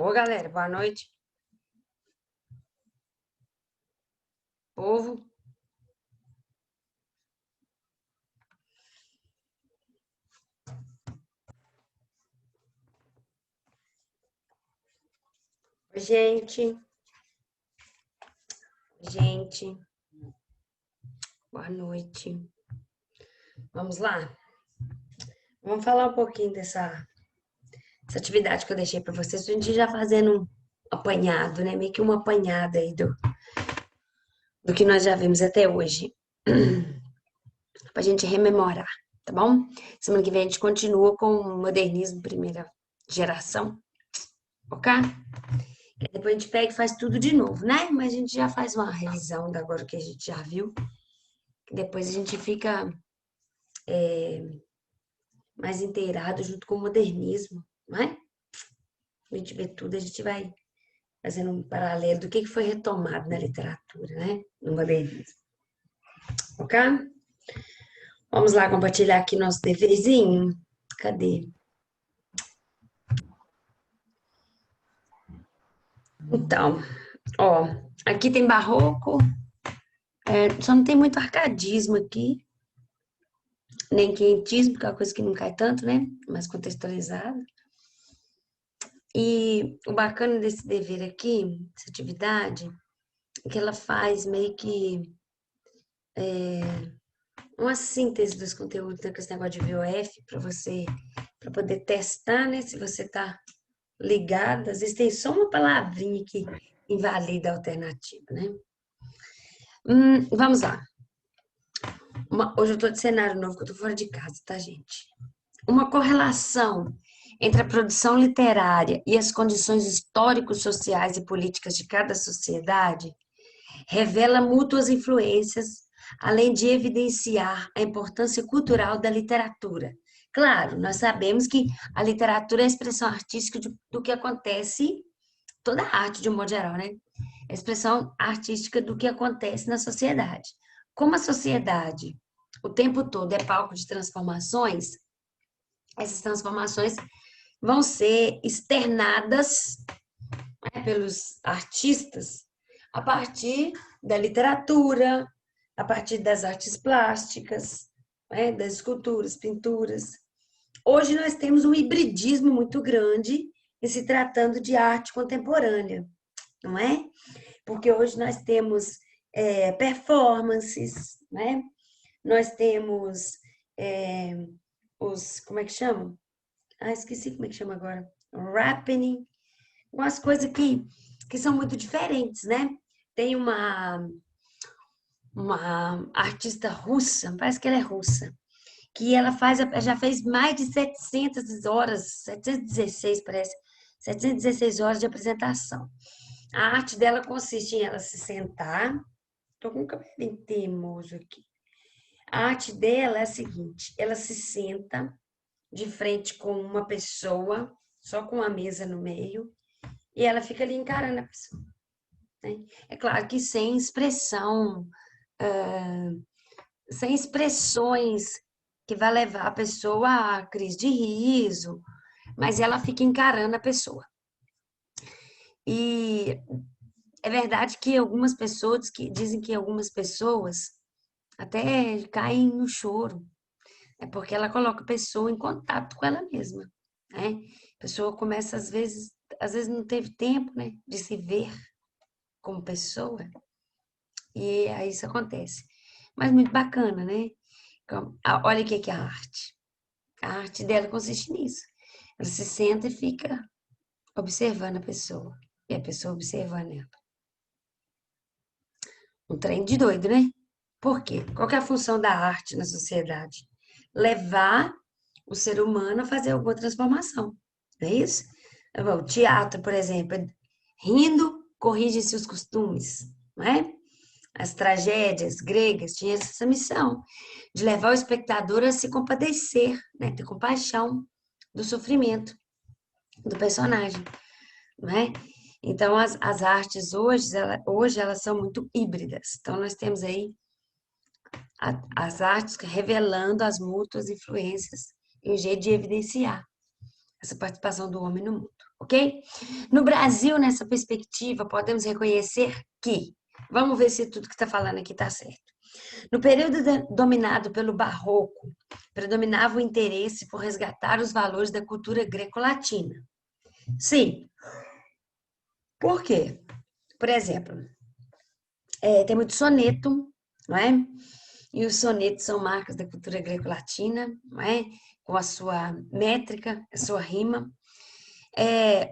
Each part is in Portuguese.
Ô, galera, boa noite, povo. Oi, gente, boa noite. Vamos lá? Vamos falar um pouquinho dessa atividade que eu deixei para vocês. A gente já fazendo um apanhado, né? Meio que uma apanhada aí do que nós já vimos até hoje, para a gente rememorar, tá bom? Semana que vem a gente continua com o modernismo primeira geração, ok? Depois a gente pega e faz tudo de novo, né? Mas a gente já faz uma revisão da agora que a gente já viu. Depois a gente fica mais inteirado junto com o modernismo, não é? A gente vê tudo, a gente vai fazendo um paralelo do que foi retomado na literatura, né? No modernismo. Ok? Vamos lá compartilhar aqui nosso deverzinho. Cadê? Então, ó, aqui tem barroco, só não tem muito arcadismo aqui, nem quentismo, que é uma coisa que não cai tanto, né? Mais contextualizada. E o bacana desse dever aqui, dessa atividade, é que ela faz meio que uma síntese dos conteúdos, né, com esse negócio de VOF, para poder testar, né, se você está ligado. Às vezes tem só uma palavrinha que invalida a alternativa, né? Vamos lá. Hoje eu estou de cenário novo, que eu estou fora de casa, tá, gente? Uma correlação entre a produção literária e as condições históricos, sociais e políticas de cada sociedade revela mútuas influências, além de evidenciar a importância cultural da literatura. Claro, nós sabemos que a literatura é a expressão artística do que acontece, toda a arte de um modo geral, né? É a expressão artística do que acontece na sociedade. Como a sociedade o tempo todo é palco de transformações, essas transformações vão ser externadas, né, pelos artistas a partir da literatura, a partir das artes plásticas, né, das esculturas, pinturas. Hoje nós temos um hibridismo muito grande em se tratando de arte contemporânea, não é? Porque hoje nós temos performances, né? Nós temos como é que chama? Ah, esqueci como é que chama agora. Rapping, umas coisas que são muito diferentes, né? Tem uma artista russa, parece que ela é russa, que ela já fez mais de 700 horas, 716 parece, 716 horas de apresentação. A arte dela consiste em ela se sentar, tô com o cabelo teimoso aqui. A arte dela é a seguinte, ela se senta de frente com uma pessoa, só com a mesa no meio, e ela fica ali encarando a pessoa. Né? É claro que sem expressão, sem expressões que vai levar a pessoa à crise de riso, mas ela fica encarando a pessoa. E é verdade que algumas pessoas que dizem que algumas pessoas até caem no choro, é porque ela coloca a pessoa em contato com ela mesma, né? A pessoa começa às vezes não teve tempo, né, de se ver como pessoa, e aí isso acontece. Mas muito bacana, né? Olha o que é a arte. A arte dela consiste nisso. Ela se senta e fica observando a pessoa. E a pessoa observando ela. Um trem de doido, né? Por quê? Qual que é a função da arte na sociedade? Levar o ser humano a fazer alguma transformação. Não é isso? O teatro, por exemplo, rindo, corrige-se os costumes, não é? As tragédias gregas tinham essa missão de levar o espectador a se compadecer, né? Ter compaixão do sofrimento do personagem, não é? Então, as artes hoje elas são muito híbridas. Então, nós temos aí as artes revelando as mútuas influências e um jeito de evidenciar essa participação do homem no mundo. ok? No Brasil, nessa perspectiva, podemos reconhecer que, vamos ver se tudo que está falando aqui está certo. No período dominado pelo Barroco, predominava o interesse por resgatar os valores da cultura greco-latina. Sim. Por quê? Por exemplo, tem muito soneto, não é? E os sonetos são marcas da cultura greco-latina, não é? Com a sua métrica, a sua rima.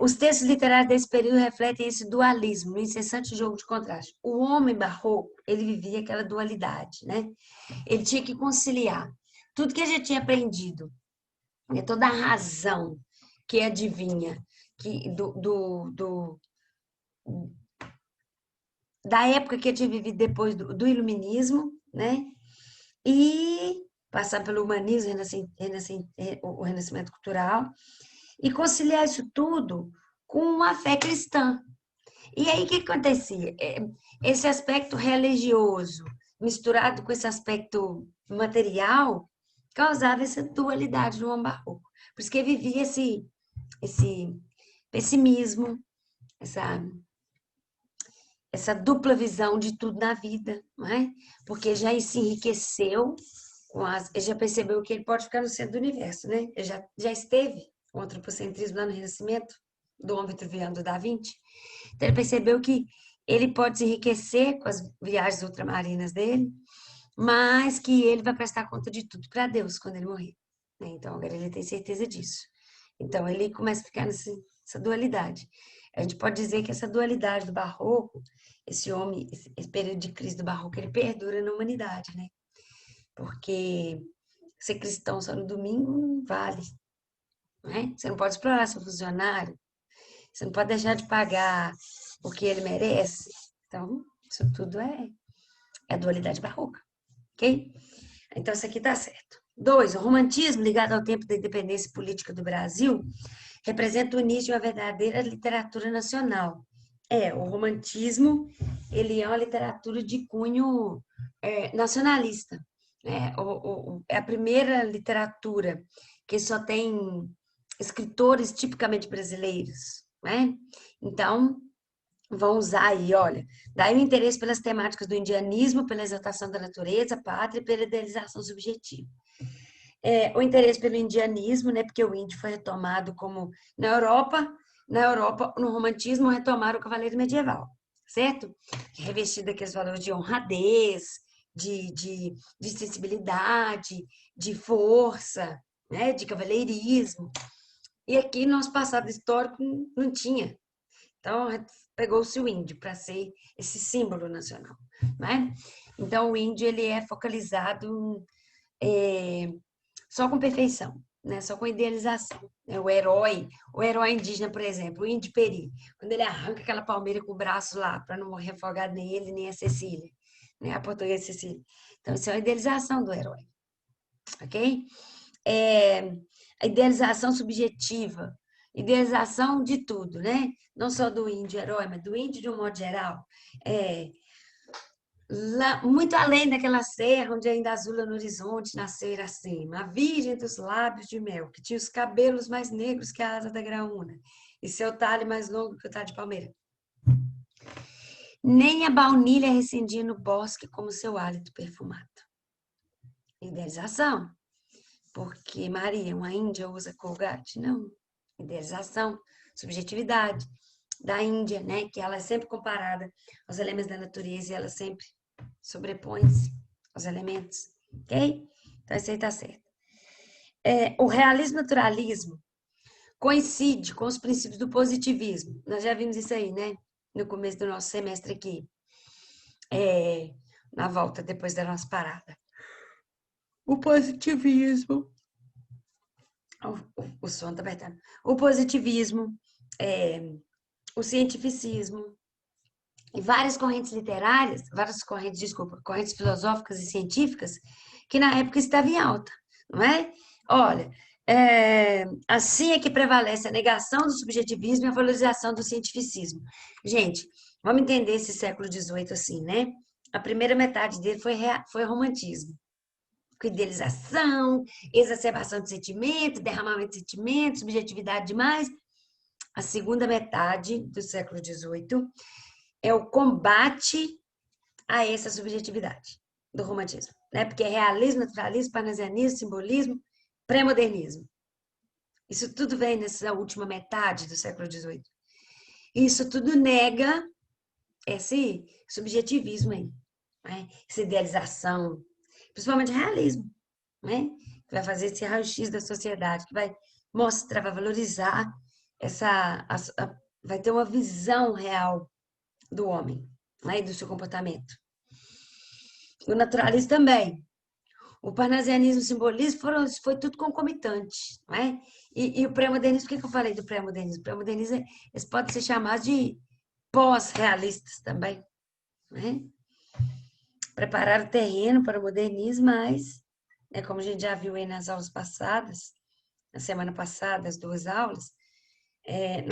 Os textos literários desse período refletem esse dualismo, o incessante jogo de contraste. O homem barroco, ele vivia aquela dualidade, né? Ele tinha que conciliar tudo que ele já tinha aprendido, né? Toda a razão que adivinha que da época que ele tinha vivido depois do iluminismo, né? E passar pelo humanismo, o renascimento cultural, e conciliar isso tudo com a fé cristã. E aí, o que acontecia? Esse aspecto religioso, misturado com esse aspecto material, causava essa dualidade no homem barroco. Por isso que vivia esse pessimismo, essa dupla visão de tudo na vida, não é? Porque já se enriqueceu, ele já percebeu que ele pode ficar no centro do universo, né? Ele já esteve o antropocentrismo lá no Renascimento, do homem vitruviano do Da Vinci. Então, ele percebeu que ele pode se enriquecer com as viagens ultramarinas dele, mas que ele vai prestar conta de tudo para Deus quando ele morrer. Né? Então, agora ele tem certeza disso. Então, ele começa a ficar nessa dualidade. A gente pode dizer que essa dualidade do barroco, esse período de crise do barroco, ele perdura na humanidade, né? Porque ser cristão só no domingo não vale. Né? Você não pode explorar seu funcionário, você não pode deixar de pagar o que ele merece. Então, isso tudo é a dualidade barroca, ok? Então, isso aqui está certo. 2, o romantismo ligado ao tempo da independência política do Brasil representa o início de uma verdadeira literatura nacional. O romantismo, ele é uma literatura de cunho nacionalista. Né? É a primeira literatura que só tem escritores tipicamente brasileiros. Né? Então, vão usar aí, olha, daí o interesse pelas temáticas do indianismo, pela exaltação da natureza, pátria e pela idealização subjetiva. O interesse pelo indianismo, né, porque o índio foi retomado como na Europa, no romantismo, retomaram o cavaleiro medieval, certo? Revestido daqueles valores de honradez, de sensibilidade, de força, né, de cavalheirismo. E aqui, no nosso passado histórico, não tinha. Então, pegou-se o índio para ser esse símbolo nacional, né? Então, o índio, ele é focalizado só com perfeição, né? Só com idealização. O herói indígena, por exemplo, o índio Peri, quando ele arranca aquela palmeira com o braço lá, para não morrer afogado nem ele, nem a Cecília, né? A portuguesa Cecília. Então, isso é a idealização do herói, ok? A idealização subjetiva, idealização de tudo, né? Não só do índio herói, mas do índio de um modo geral. Lá, muito além daquela serra onde ainda azula no horizonte nasceu Iracema, a virgem dos lábios de mel, que tinha os cabelos mais negros que a asa da graúna, e seu talhe mais longo que o talhe de palmeira. Nem a baunilha recendia no bosque como seu hálito perfumado. Idealização. Porque Maria, uma índia, usa colgate? Não. Idealização, subjetividade da Índia, né? Que ela é sempre comparada aos elementos da natureza e ela sempre sobrepõe-se aos elementos, ok? Então, isso aí está certo. O realismo naturalismo coincide com os princípios do positivismo. Nós já vimos isso aí, né? No começo do nosso semestre aqui. Na volta, depois da nossa parada. O positivismo. O som está apertando. O positivismo, o cientificismo, e várias correntes literárias, correntes filosóficas e científicas, que na época estavam em alta, não é? Olha, assim é que prevalece a negação do subjetivismo e a valorização do cientificismo. Gente, vamos entender esse século XVIII assim, né? A primeira metade dele foi romantismo. Com idealização, exacerbação de sentimento, derramamento de sentimentos, subjetividade demais. a segunda metade do século XVIII é o combate a essa subjetividade do romantismo, né? Porque é realismo, naturalismo, parnasianismo, simbolismo, pré-modernismo. Isso tudo vem nessa última metade do século XVIII. Isso tudo nega esse subjetivismo aí, né? Essa idealização, principalmente realismo, né? Que vai fazer esse raio-x da sociedade, que vai mostrar, vai valorizar vai ter uma visão real do homem, né? E do seu comportamento. O naturalismo também. O parnasianismo e o simbolismo foi tudo concomitante, não é? E o pré-modernismo, por que eu falei do pré-modernismo? O pré-modernismo, eles podem ser chamados de pós-realistas também, né? Preparar o terreno para o modernismo, mas, né, como a gente já viu aí nas aulas passadas, na semana passada, as 2 aulas,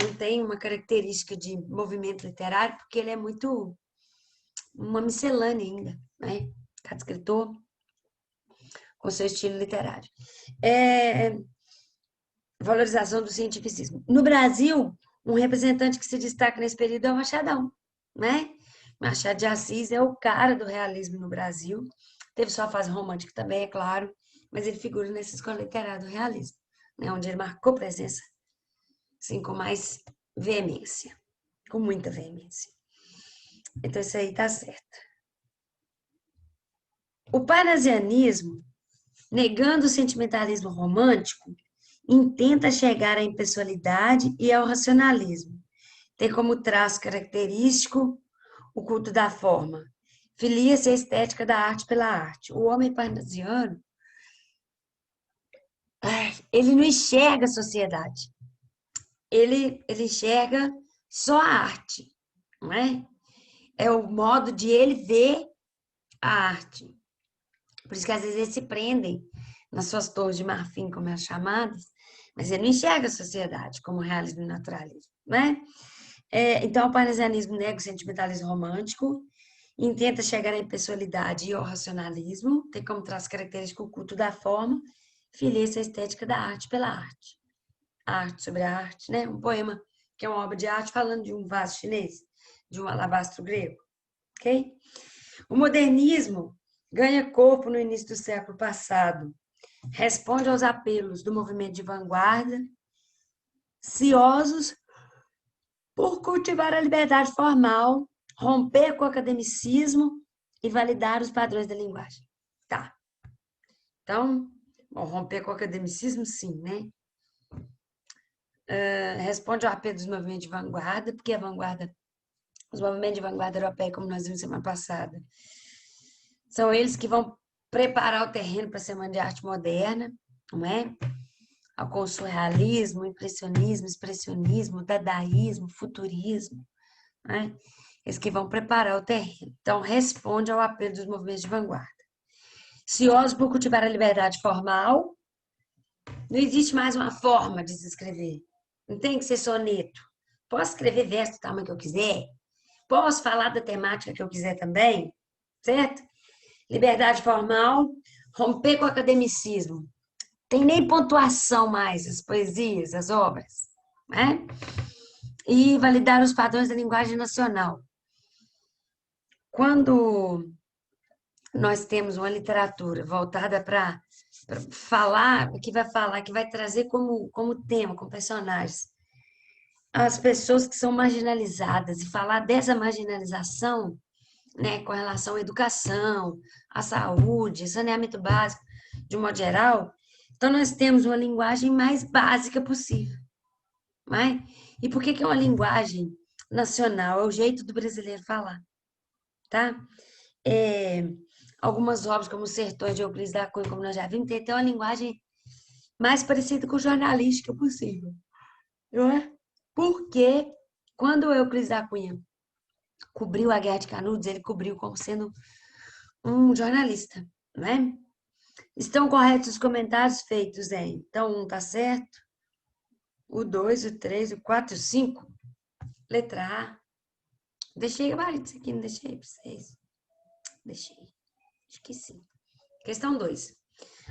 não tem uma característica de movimento literário, porque ele é muito uma miscelânea ainda, né? Cada escritor com seu estilo literário. Valorização do cientificismo. No Brasil, um representante que se destaca nesse período é o Machadão, né? Machado de Assis é o cara do realismo no Brasil. Teve sua fase romântica também, é claro, mas ele figura nessa escola literária do realismo, né? Onde ele marcou presença, assim, com mais veemência, com muita veemência. Então, isso aí tá certo. O parnasianismo, negando o sentimentalismo romântico, intenta chegar à impessoalidade e ao racionalismo. Tem como traço característico o culto da forma. Filia-se a estética da arte pela arte. O homem parnasiano, ele não enxerga a sociedade. Ele enxerga só a arte, não é? É o modo de ele ver a arte. Por isso que às vezes eles se prendem nas suas torres de marfim, como é chamadas, mas ele não enxerga a sociedade como realismo e naturalismo, né? Então, o parnasianismo nega o sentimentalismo romântico, intenta chegar à impessoalidade e ao racionalismo, tem como traço característico o culto da forma, filia-se a estética da arte pela arte. A arte sobre a arte, né? Um poema que é uma obra de arte falando de um vaso chinês, de um alabastro grego, ok? O modernismo ganha corpo no início do século passado, responde aos apelos do movimento de vanguarda, ciosos por cultivar a liberdade formal, romper com o academicismo e validar os padrões da linguagem. Tá. Então, bom, romper com o academicismo, sim, né? Responde ao apelo dos movimentos de vanguarda, porque a vanguarda, os movimentos de vanguarda europeia, como nós vimos semana passada, são eles que vão preparar o terreno para a Semana de Arte Moderna, não é? Com o surrealismo, impressionismo, expressionismo, dadaísmo, futurismo, né? Eles que vão preparar o terreno. Então, responde ao apelo dos movimentos de vanguarda. Ciosos por cultivar a liberdade formal, não existe mais uma forma de se escrever. Não tem que ser soneto. Posso escrever verso do tamanho que eu quiser. Posso falar da temática que eu quiser também, certo? Liberdade formal, romper com o academicismo. Tem nem pontuação mais as poesias, as obras, né? E validar os padrões da linguagem nacional. Quando nós temos uma literatura voltada para falar, que vai trazer como tema, como personagens, as pessoas que são marginalizadas e falar dessa marginalização, né, com relação à educação, à saúde, saneamento básico, de um modo geral, então nós temos uma linguagem mais básica possível, né? E por que é uma linguagem nacional? É o jeito do brasileiro falar, tá? Algumas obras, como Os Sertões de Euclides da Cunha, como nós já vimos, tem até uma linguagem mais parecida com jornalística possível, não é? Porque quando o Euclides da Cunha cobriu a Guerra de Canudos, ele cobriu como sendo um jornalista, né? Estão corretos os comentários feitos, hein? Então, um tá certo, o 2, o 3, o 4, o 5, letra A. Deixei gabaritos aqui, não deixei para vocês. Deixei. Acho que sim. Questão 2.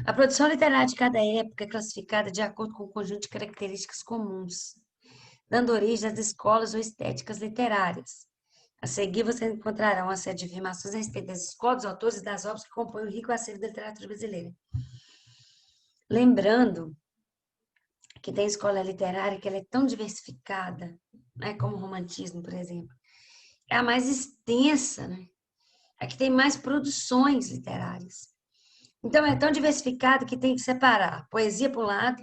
A produção literária de cada época é classificada de acordo com um conjunto de características comuns. dando origem às escolas ou estéticas literárias. A seguir, você encontrará uma série de afirmações a respeito das escolas, dos autores e das obras que compõem o rico acervo da literatura brasileira. Lembrando que tem escola literária que ela é tão diversificada, né, como o romantismo, por exemplo. É a mais extensa, né? A que tem mais produções literárias. Então, é tão diversificado que tem que separar poesia para um lado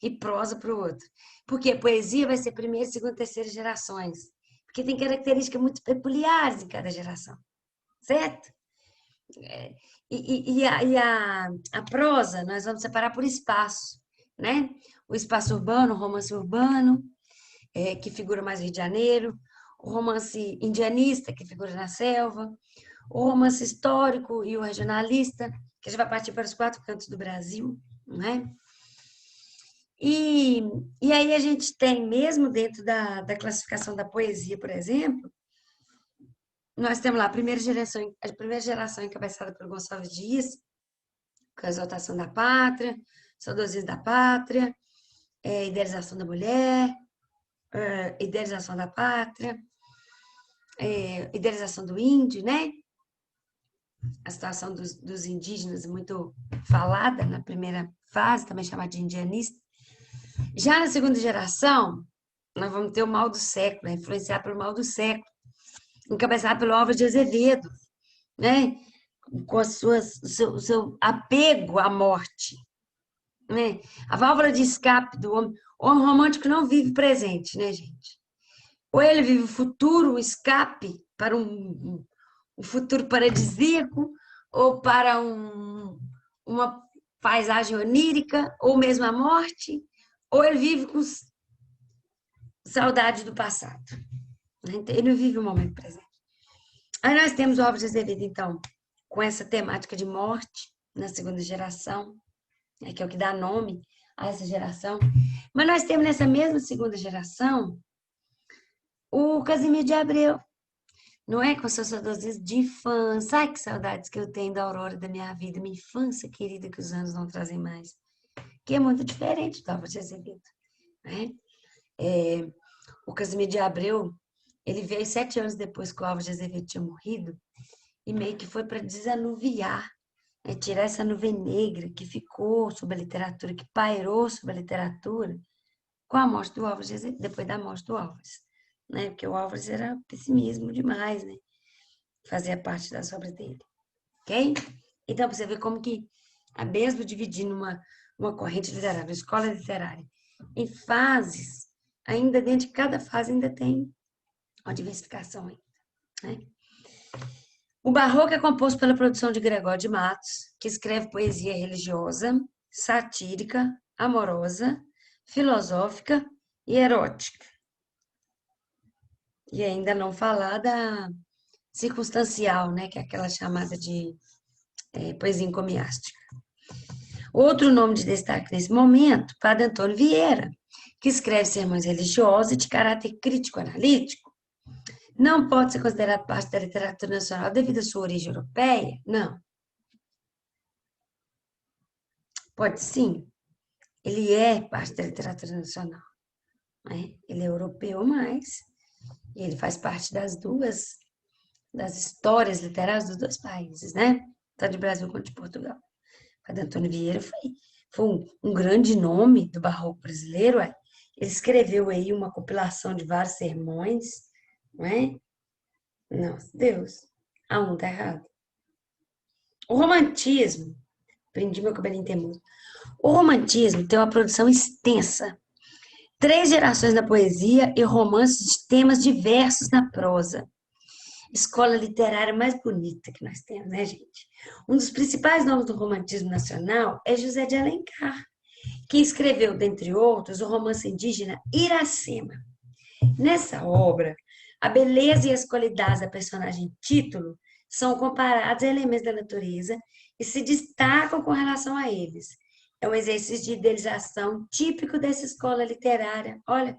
e prosa para o outro. Porque a poesia vai ser primeira, segunda, terceira gerações. Porque tem características muito peculiares em cada geração, certo? A prosa, nós vamos separar por espaço, né? O espaço urbano, o romance urbano, que figura mais no Rio de Janeiro, o romance indianista, que figura na selva, o romance histórico e o regionalista, que já vai partir para os quatro cantos do Brasil, né? E, e aí a gente tem, mesmo dentro da classificação da poesia, por exemplo, nós temos lá a primeira geração encabeçada por Gonçalves Dias, com a exaltação da pátria, saudosismo da pátria, idealização da mulher, idealização da pátria, idealização do índio, né? A situação dos indígenas muito falada na primeira fase, também chamada de indianista. Já na segunda geração, nós vamos ter o mal do século, influenciado pelo mal do século, encabeçado pelo Álvares de Azevedo, né? Com o seu apego à morte, né? A válvula de escape do homem. O homem romântico não vive presente, né, gente? Ou ele vive o futuro, o escape para um futuro paradisíaco, ou para uma paisagem onírica, ou mesmo a morte, ou ele vive com saudade do passado. Ele não vive o momento presente. Aí nós temos o Álvares de Azevedo, então, com essa temática de morte na segunda geração, que é o que dá nome a essa geração. Mas nós temos nessa mesma segunda geração o Casimiro de Abreu, não é? Com seus saudosismos de infância. Ai, que saudades que eu tenho da aurora da minha vida, minha infância querida, que os anos não trazem mais. Que é muito diferente do Álvares de Azevedo, né? O Casimiro de Abreu, ele veio 7 anos depois que o Álvares de Azevedo tinha morrido e meio que foi para desanuviar, né? Tirar essa nuvem negra que ficou sobre a literatura, que pairou sobre a literatura com a morte do Álvares de Azevedo, depois da morte do Álvares, né? Porque o Álvares era pessimismo demais, né? Fazia parte das obras dele, ok? Então, você vê como que, mesmo dividindo uma corrente literária, uma escola literária, em fases, ainda dentro de cada fase ainda tem uma diversificação aí, né? O barroco é composto pela produção de Gregório de Matos, que escreve poesia religiosa, satírica, amorosa, filosófica e erótica. E ainda não falar da circunstancial, né, que é aquela chamada de poesia encomiástica. Outro nome de destaque nesse momento, Padre Antônio Vieira, que escreve sermões religiosos de caráter crítico-analítico. Não pode ser considerado parte da literatura nacional devido à sua origem europeia? Não. Pode sim. Ele é parte da literatura nacional, né? Ele é europeu, mas ele faz parte das histórias literárias dos dois países, né? Tanto de Brasil quanto de Portugal. Padre Antônio Vieira foi um grande nome do barroco brasileiro. Ele escreveu aí uma compilação de vários sermões, não é? Nossa, Deus, a um tá errado. O romantismo, prendi meu cabelinho teimoso. O romantismo tem uma produção extensa, 3 gerações na poesia e romances de temas diversos na prosa. Escola literária mais bonita que nós temos, né, gente? Um dos principais nomes do romantismo nacional é José de Alencar, que escreveu, dentre outros, o romance indígena Iracema. Nessa obra, a beleza e as qualidades da personagem título são comparados a elementos da natureza e se destacam com relação a eles. É um exercício de idealização típico dessa escola literária. Olha,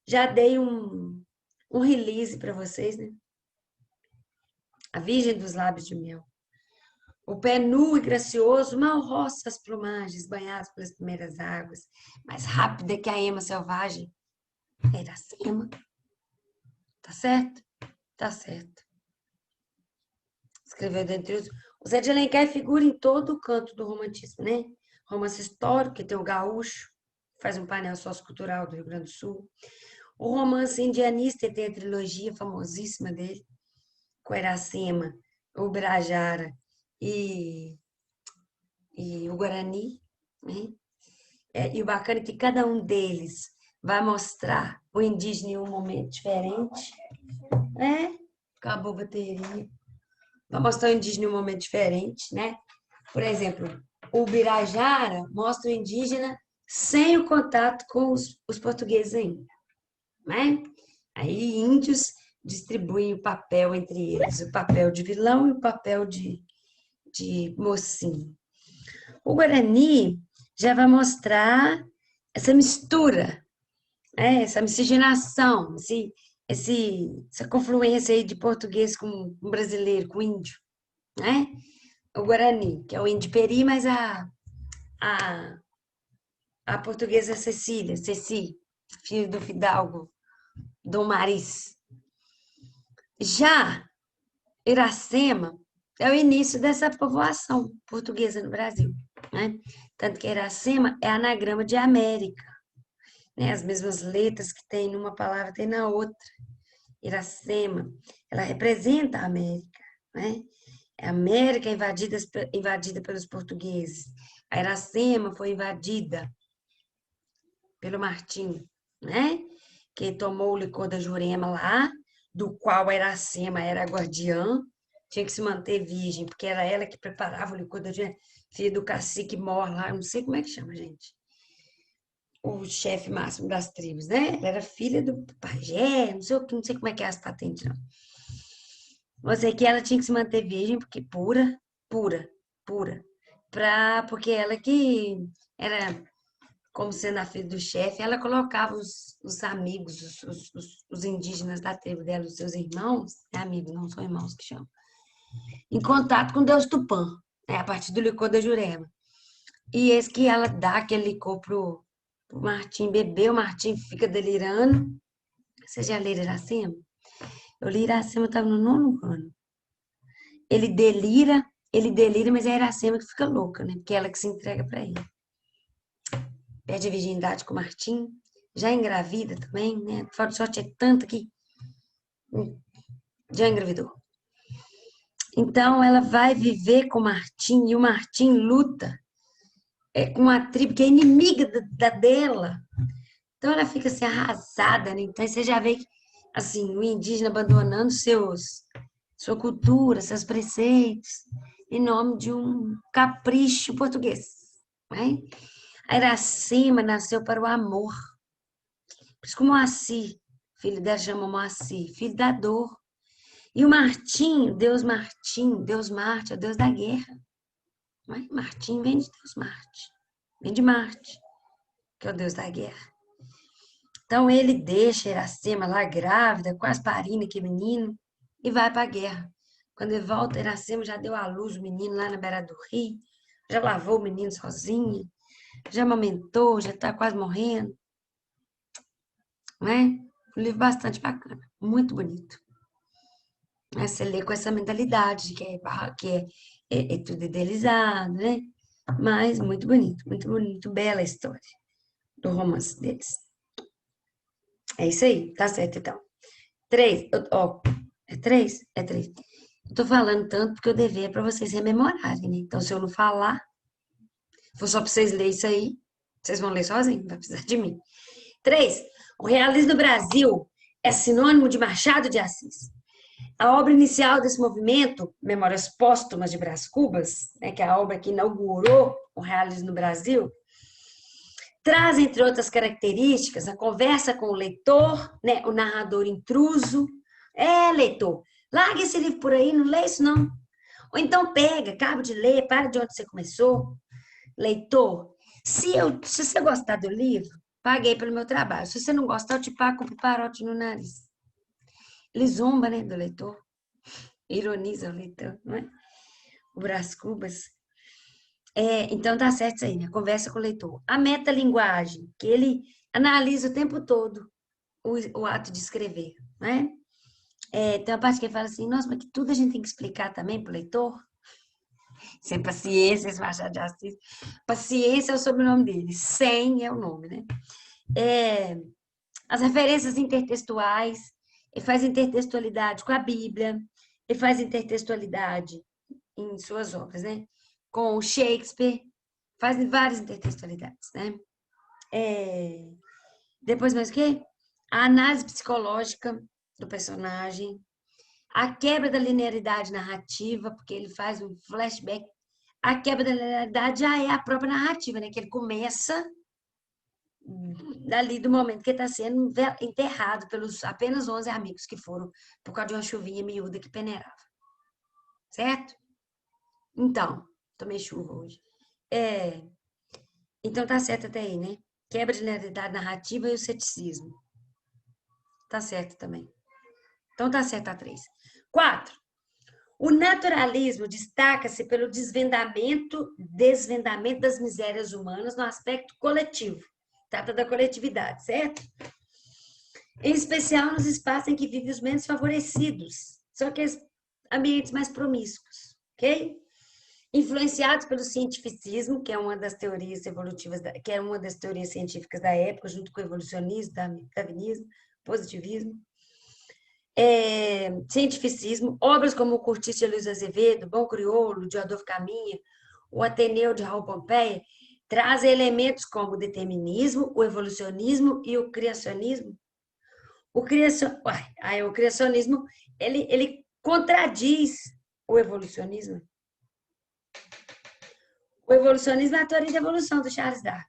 já dei um release para vocês, né? A Virgem dos Lábios de Mel. O pé nu e gracioso mal roça as plumagens banhadas pelas primeiras águas, mais rápida que a ema selvagem, É Iracema. Tá certo? Tá certo. Escreveu dentre os... O Zé de Alencar figura em todo o canto do romantismo, né? Romance histórico, que tem o gaúcho, faz um painel sociocultural do Rio Grande do Sul. O romance indianista, tem a trilogia famosíssima dele, com Iracema, o Birajara e, e o Guarani, né? E o bacana é que cada um deles vai mostrar o indígena em um momento diferente. Acabou a bateria. Vai mostrar o indígena em um momento diferente, né? Por exemplo, o Birajara mostra o indígena sem o contato com os portugueses ainda, né? Aí índios distribuem o papel entre eles, o papel de vilão e o papel de mocinho. O Guarani já vai mostrar essa mistura, né? Essa miscigenação, essa confluência aí de português com brasileiro, com índio, né? O Guarani, que é o índio Peri, mas a, a portuguesa Ceci, filho do Fidalgo, Dom Maris. Já Iracema é o início dessa povoação portuguesa no Brasil, né? Tanto que Iracema é anagrama de América, né? As mesmas letras que tem numa palavra tem na outra. Iracema, ela representa a América, né? A América invadida pelos portugueses. A Iracema foi invadida pelo Martim, né? Que tomou o licor da Jurema lá, do qual a Iracema era a guardiã, tinha que se manter virgem, porque era ela que preparava o licor da Jurema, filha do cacique mor lá, não sei como é que chama, gente. O chefe máximo das tribos, né? Ela era filha do pajé, não sei como é que é as patentes, não. Mas é que ela tinha que se manter virgem, porque pura, pura. Porque ela que era como sendo a filha do chefe, ela colocava os amigos, os indígenas da tribo dela, os seus irmãos, é amigos, não são irmãos que chamam, em contato com Deus Tupã, né, a partir do licor da Jurema. E eis que ela dá aquele licor pro Martim beber, o Martim fica delirando. Você já leu Iracema? Eu li Iracema, estava no 9º ano. Ele delira, mas é a Iracema que fica louca, né? Porque é ela que se entrega para ele. Perde a virgindade com o Martim, já engravida também, né? Falta de sorte é tanta que já engravidou. Então ela vai viver com o Martim e o Martim luta com uma tribo que é inimiga dela. Então ela fica assim arrasada, né? Então você já vê que assim, o indígena abandonando sua cultura, seus preceitos, em nome de um capricho português, né? A Iracema nasceu para o amor. Por isso que o Moacir, filho dela chama Moacir, filho da dor. E o Martim, Deus Marte, é o Deus da guerra. Mas Martim vem de Deus Marte, vem de Marte, que é o Deus da guerra. Então ele deixa Iracema lá grávida, quase parindo aquele menino, e vai para a guerra. Quando ele volta, Iracema já deu à luz o menino lá na beira do rio, já lavou o menino sozinha, já amamentou, já está quase morrendo. Né? Um livro bastante bacana, muito bonito. Você lê com essa mentalidade que é tudo idealizado, né? Mas muito bonito, bela a história do romance deles. É isso aí, tá certo então. 3, ó, é 3? É 3. Eu tô falando tanto porque eu devia para vocês rememorarem, né? Então, se eu não falar, for só para vocês lerem isso aí, vocês vão ler sozinhos, não vai precisar de mim. 3. O realismo no Brasil é sinônimo de Machado de Assis. A obra inicial desse movimento, Memórias Póstumas de Brás Cubas, né, que é a obra que inaugurou o realismo no Brasil, traz, entre outras características, a conversa com o leitor, né, o narrador intruso. Leitor, larga esse livro por aí, não lê isso não. Ou então pega, acaba de ler, para de onde você começou. Leitor, se você gostar do livro, paguei pelo meu trabalho. Se você não gostar, eu te pago com piparote no nariz. Ele zomba, né, do leitor. Ironiza o leitor, não é? O Brás Cubas. Então tá certo isso aí, né? Conversa com o leitor. A metalinguagem, que ele analisa o tempo todo. o ato de escrever, né? Tem uma parte que ele fala assim, nossa, mas que tudo a gente tem que explicar também para o leitor. Sem paciência, esse Machado de Assis. Paciência é o sobrenome dele, sem é o nome, né? É, as referências intertextuais, ele faz intertextualidade com a Bíblia, ele faz intertextualidade em suas obras, né? Com o Shakespeare, faz várias intertextualidades, né? Depois mais o quê? A análise psicológica do personagem, a quebra da linearidade narrativa, porque ele faz um flashback. A quebra da linearidade já é a própria narrativa, né? Que ele começa dali do momento que ele está sendo enterrado pelos apenas 11 amigos que foram por causa de uma chuvinha miúda que peneirava. Certo? Então, tomei chuva hoje. Então tá certo até aí, né? Quebra de linearidade narrativa e o ceticismo. Tá certo também. Então tá certo a 3. 4. O naturalismo destaca-se pelo desvendamento das misérias humanas no aspecto coletivo. Trata da coletividade, certo? Em especial nos espaços em que vivem os menos favorecidos, são aqueles ambientes mais promíscuos, ok? Influenciados pelo cientificismo, que é uma das teorias evolutivas, que é uma das teorias científicas da época, junto com o evolucionismo, darwinismo, positivismo, cientificismo, obras como o Curtiço de Luiz Azevedo, Bom Crioulo, de Adolfo Caminha, o Ateneu de Raul Pompeia, trazem elementos como o determinismo, o evolucionismo e o criacionismo. O criacionismo, ele contradiz o evolucionismo. O evolucionismo é a teoria da evolução do Charles Darwin.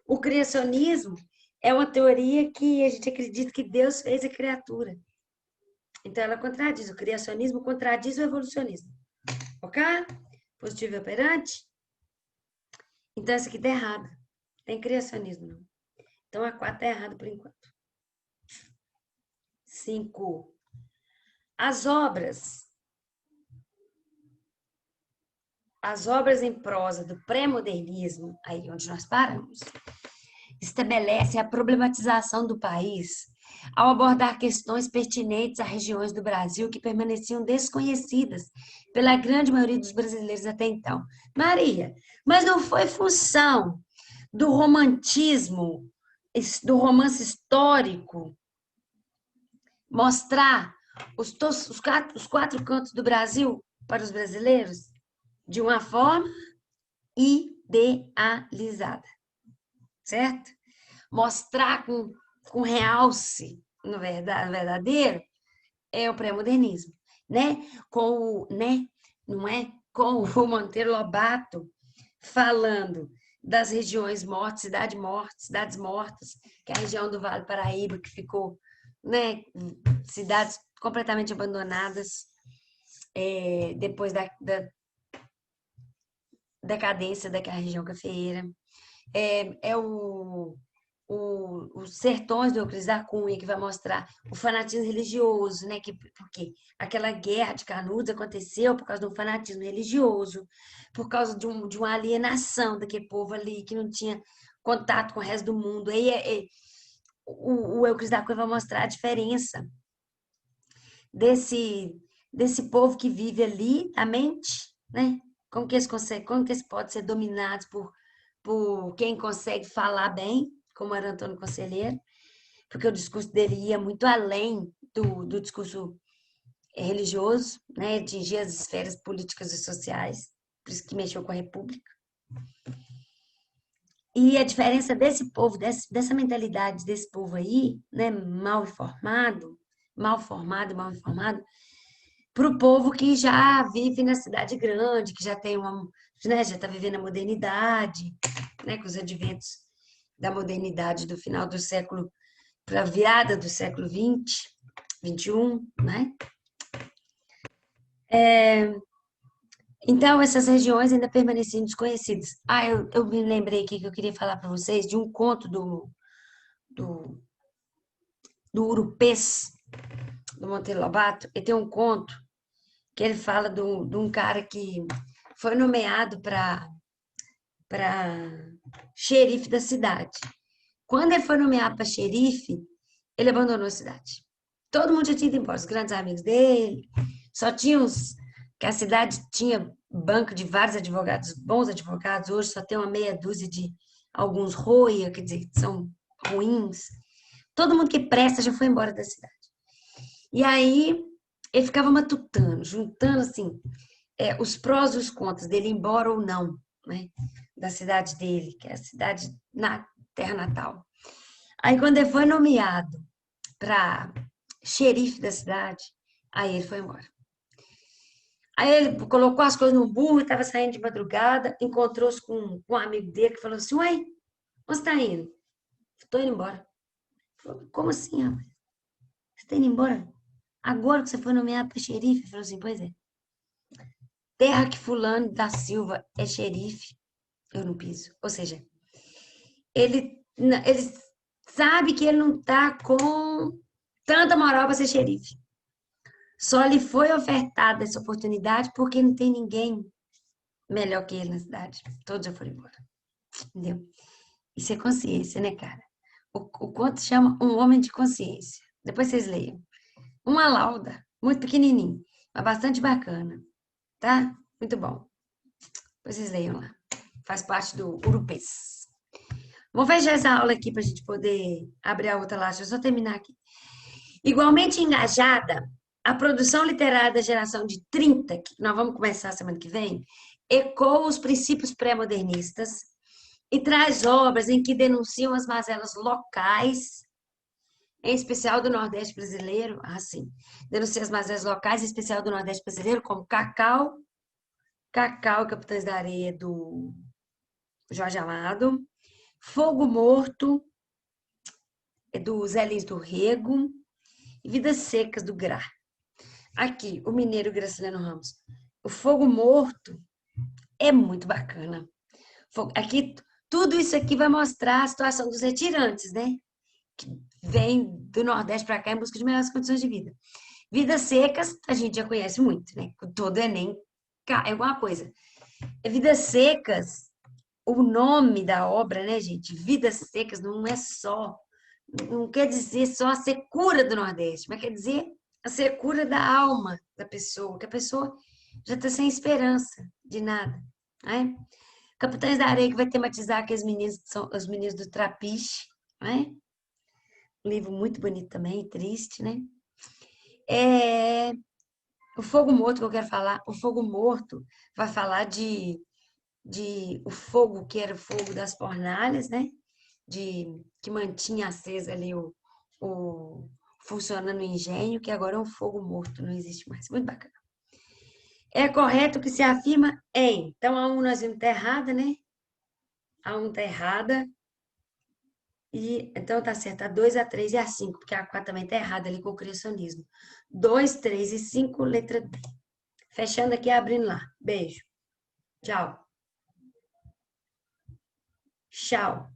O criacionismo é uma teoria que a gente acredita que Deus fez a criatura. Então, ela contradiz. O criacionismo contradiz o evolucionismo. Ok? Positivo e operante? Então, essa aqui está errada. Tem criacionismo, não. Então, a 4 está errada por enquanto. 5. As obras em prosa do pré-modernismo, aí onde nós paramos, estabelecem a problematização do país ao abordar questões pertinentes a regiões do Brasil que permaneciam desconhecidas pela grande maioria dos brasileiros até então. Maria, mas não foi função do romantismo, do romance histórico, mostrar os 4 cantos do Brasil para os brasileiros de uma forma idealizada, certo? Mostrar com realce no verdadeiro é o pré-modernismo, né? Não é? Com o Monteiro Lobato falando das regiões mortas, cidades mortas, que é a região do Vale do Paraíba, que ficou, né? Cidades completamente abandonadas depois da decadência daquela região cafeeira. Os sertões do Euclides da Cunha, que vai mostrar o fanatismo religioso, né? Porque aquela guerra de Canudos aconteceu por causa de um fanatismo religioso, por causa de uma alienação daquele povo ali que não tinha contato com o resto do mundo. Aí o Euclides da Cunha vai mostrar a diferença desse povo que vive ali, a mente, né? Como que eles podem ser dominados por quem consegue falar bem, como era Antônio Conselheiro, porque o discurso dele ia muito além do discurso religioso, né? Atingia as esferas políticas e sociais, por isso que mexeu com a República. E a diferença desse povo, dessa mentalidade desse povo aí, né? Mal formado e mal informado, para o povo que já vive na cidade grande, que já tem já está vivendo a modernidade, né? Com os adventos da modernidade do final do século para a virada do século XX, XXI, né? Então, essas regiões ainda permaneciam desconhecidas. Eu me lembrei aqui que eu queria falar para vocês de um conto do, do Urupês, do Monteiro Lobato. Ele tem um conto que ele fala de um cara que foi nomeado para xerife da cidade. Quando ele foi nomeado para xerife, ele abandonou a cidade. Todo mundo já tinha ido embora, os grandes amigos dele, só tinha os... que a cidade tinha banco de vários advogados, bons advogados, hoje só tem uma meia dúzia de alguns roia, quer dizer, que são ruins. Todo mundo que presta já foi embora da cidade. E aí ele ficava matutando, juntando assim, os prós e os contras dele ir embora ou não, né? Da cidade dele, que é a cidade na terra natal. Aí quando ele foi nomeado para xerife da cidade, aí ele foi embora. Aí ele colocou as coisas no burro, estava saindo de madrugada, encontrou-se com um amigo dele que falou assim: Ué, onde você está indo? Estou indo embora. Falou, como assim, rapaz? Você está indo embora? Agora que você foi nomeado para xerife? Ele falou assim: Pois é. Terra que fulano da Silva é xerife, eu não piso. Ou seja, ele sabe que ele não está com tanta moral para ser xerife. Só lhe foi ofertada essa oportunidade porque não tem ninguém melhor que ele na cidade. Todos já foram embora. Entendeu? Isso é consciência, né, cara? O conto chama Um Homem de Consciência. Depois vocês leiam. Uma lauda, muito pequenininho, mas bastante bacana, tá? Muito bom. Depois vocês leiam lá. Faz parte do Urupês. Vamos fechar essa aula aqui para a gente poder abrir a outra lá. Deixa eu só terminar aqui. Igualmente engajada, a produção literária da geração de 30, que nós vamos começar semana que vem, ecoa os princípios pré-modernistas e traz obras em que denunciam as mazelas locais, em especial do Nordeste brasileiro, assim, denuncia as mazelas locais, em especial do Nordeste brasileiro, como Cacau e Capitães da Areia, do Jorge Amado, Fogo Morto, do Zé Lins do Rego, e Vidas Secas, do Gra. Aqui, o mineiro Graciliano Ramos. O Fogo Morto é muito bacana. Aqui, tudo isso aqui vai mostrar a situação dos retirantes, né? Que vem do Nordeste para cá em busca de melhores condições de vida. Vidas Secas, a gente já conhece muito, né? Todo Enem é alguma coisa. Vidas Secas, o nome da obra, né, gente? Vidas Secas não é só, não quer dizer só a secura do Nordeste, mas quer dizer a secura da alma da pessoa, que a pessoa já está sem esperança de nada, né? Capitães da Areia, que vai tematizar aqueles meninos que são os meninos do Trapiche, né? Um livro muito bonito também, triste, né? O Fogo Morto que eu quero falar, o Fogo Morto vai falar de o fogo que era o fogo das fornalhas, né? Que mantinha acesa ali o funcionando o engenho, que agora é um fogo morto, não existe mais. Muito bacana. É correto que se afirma em. Então, a 1 nós vimos que tá errada, né? A 1 tá errada. E, então, tá certo. A 2, a 3 e a 5, porque a 4 também tá errada ali com o criacionismo. 2, 3 e 5, letra D. Fechando aqui e abrindo lá. Beijo. Tchau. Tchau.